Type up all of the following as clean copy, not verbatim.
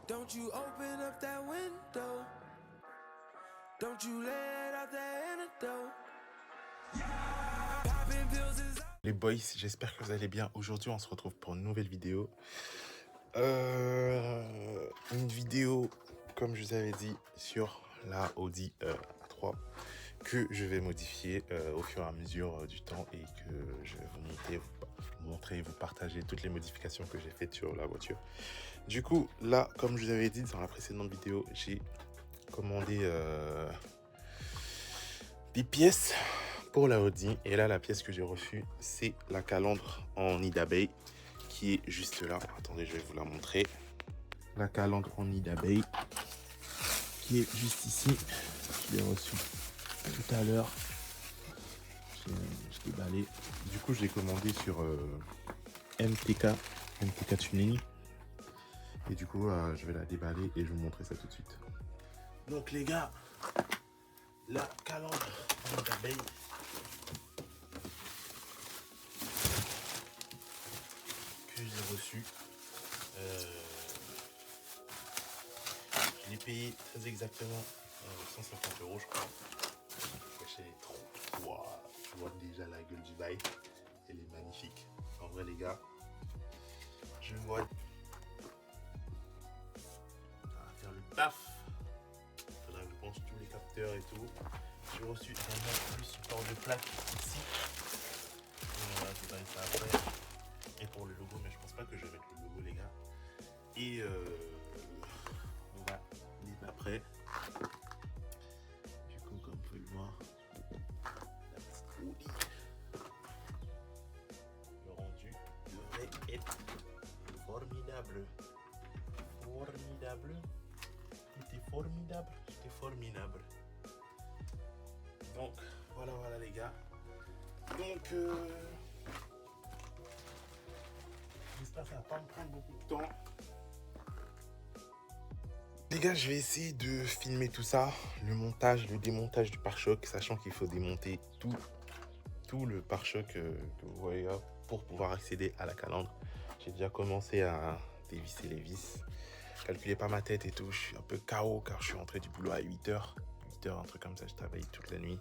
Don't you open up that window. Don't you let out that antidote. Popping pills is Les boys, j'espère que vous allez bien. Aujourd'hui, on se retrouve pour une nouvelle vidéo. Une vidéo, comme je vous avais dit, sur la Audi A3 que je vais modifier au fur et à mesure du temps et que je vais vous montrer, vous partager toutes les modifications que j'ai faites sur la voiture. Du coup, là, comme je vous avais dit dans la précédente vidéo, j'ai commandé des pièces pour la Audi. Et là, la pièce que j'ai reçue, c'est la calandre en nid d'abeille qui est juste là. Attendez, je vais vous la montrer. La calandre en nid d'abeille qui est juste ici. Je l'ai reçue tout à l'heure. Je l'ai déballé. Du coup, je l'ai commandé sur MTK Tuning. Et du coup, je vais la déballer et je vais vous montrer ça tout de suite. Donc les gars, la calandre en nid d'abeille. Que j'ai reçu. Je l'ai payé très exactement 150 €, je crois. Wesh, elle est trop. Wow, je vois déjà la gueule du bail. Elle est magnifique. En vrai, les gars, je vois. Ça va faire le taf. Faudra que je branche tous les capteurs et tout. J'ai reçu également le support de plaque ici. Et voilà, je vais ça après. Et pour le logo, mais je pense pas que je vais mettre le logo, les gars. Et on va mettre après. Du coup, comme vous pouvez le voir, la petite Audi. Le rendu devrait être formidable. Formidable. C'était formidable. C'était formidable. Donc, voilà les gars. Donc, j'espère que ça va pas me prendre beaucoup de temps. Les gars, je vais essayer de filmer tout ça, le montage, le démontage du pare-choc, sachant qu'il faut démonter tout le pare-choc que vous voyez là pour pouvoir accéder à la calandre. J'ai déjà commencé à dévisser les vis. Calculez pas ma tête et tout, je suis un peu KO car je suis rentré du boulot à 8h. 8h, un truc comme ça, je travaille toute la nuit.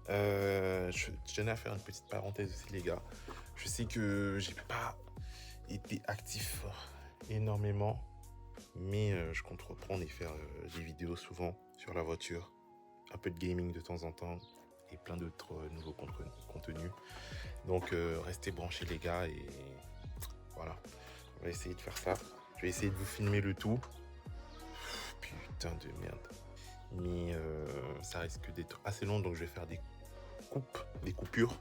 Je tenais à faire une petite parenthèse aussi, les gars. Je sais que j'ai pas été actif énormément, mais je compte reprendre et faire des vidéos souvent sur la voiture, un peu de gaming de temps en temps et plein d'autres nouveaux contenus. Donc restez branchés, les gars, et voilà, on va essayer de faire ça. Je vais essayer de vous filmer le tout. Putain de merde. Mais ça risque d'être assez long, donc je vais faire des coupures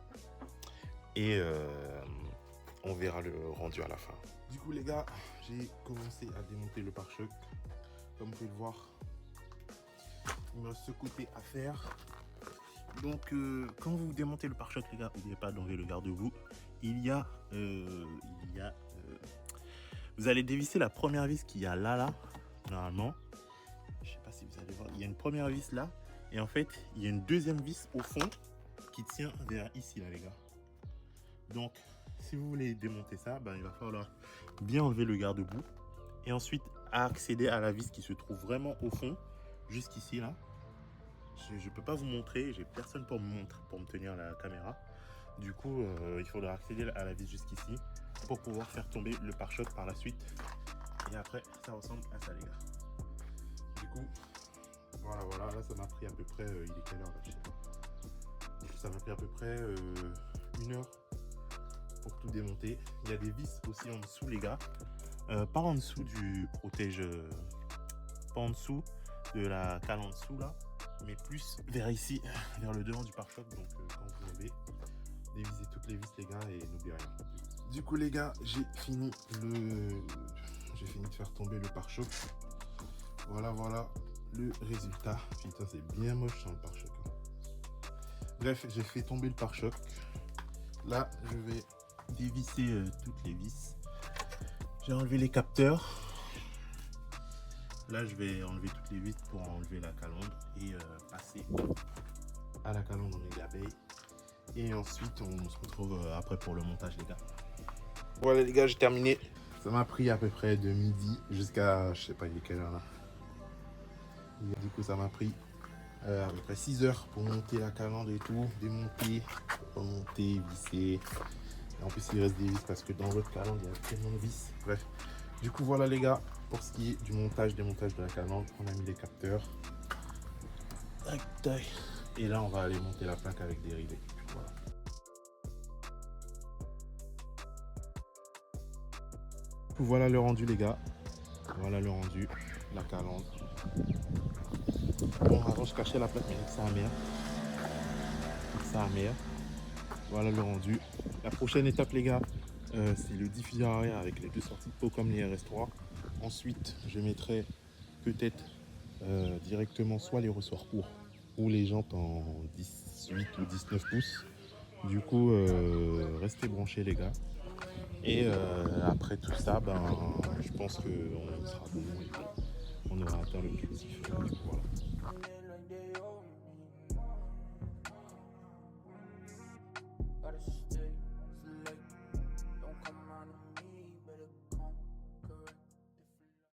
et on verra le rendu à la fin. Du coup, les gars, j'ai commencé à démonter le pare-choc. Comme vous pouvez le voir, il me reste ce côté à faire. Donc, quand vous démontez le pare-choc, les gars, n'oubliez pas d'enlever le garde-boue. Vous allez dévisser la première vis qu'il y a là, normalement. Je sais pas si vous allez voir, il y a une première vis là, et en fait, il y a une deuxième vis au fond qui tient vers ici, là, les gars. Donc, si vous voulez démonter ça, il va falloir bien enlever le garde-boue et ensuite accéder à la vis qui se trouve vraiment au fond, jusqu'ici, là. Je peux pas vous montrer, j'ai personne pour me tenir la caméra. Du coup, il faudra accéder à la vis jusqu'ici pour pouvoir faire tomber le pare-choc par la suite. Et après, ça ressemble à ça, les gars. Du coup, voilà, là ça m'a pris à peu près, il est quelle heure là, je sais pas. Ça m'a pris à peu près 1 heure pour tout démonter. Il y a des vis aussi en dessous, les gars. Pas en dessous du protège, pas en dessous de la cale en dessous là, mais plus vers ici, vers le devant du pare-choc. Donc quand vous enlevez, dévisez toutes les vis, les gars, et n'oubliez rien. Du coup, les gars, j'ai fini de faire tomber le pare-choc. Voilà le résultat. Putain, c'est bien moche sans le pare-choc. Bref, j'ai fait tomber le pare-choc. Là, je vais dévisser toutes les vis. J'ai enlevé les capteurs. Là, je vais enlever toutes les vis pour enlever la calandre et passer à la calandre en nid d'abeille. Et ensuite, on se retrouve après pour le montage, les gars. Voilà, les gars, j'ai terminé. Ça m'a pris à peu près de midi jusqu'à, je sais pas, il est quelle heure là. Et du coup, ça m'a pris à peu près 6 heures pour monter la calandre et tout, démonter, remonter, visser. Et en plus, il reste des vis parce que dans l'autre calandre, il y a tellement de vis. Bref, du coup, voilà les gars, pour ce qui est du montage, démontage de la calandre, on a mis les capteurs. Tac, tac. Et là, on va aller monter la plaque avec des rivets. Voilà. Voilà le rendu les gars, voilà le rendu, la calandre. Bon, avant je cachais la plaque, mais ça a mère. Ça a mère. Voilà le rendu. La prochaine étape les gars, c'est le diffuseur arrière avec les deux sorties de peau comme les RS3. Ensuite, je mettrai peut-être directement soit les ressorts courts ou les jantes en 18 ou 19 pouces. Du coup, restez branchés les gars. Et après tout ça, ben, je pense qu'on sera bon et on aura atteint l'objectif. Voilà.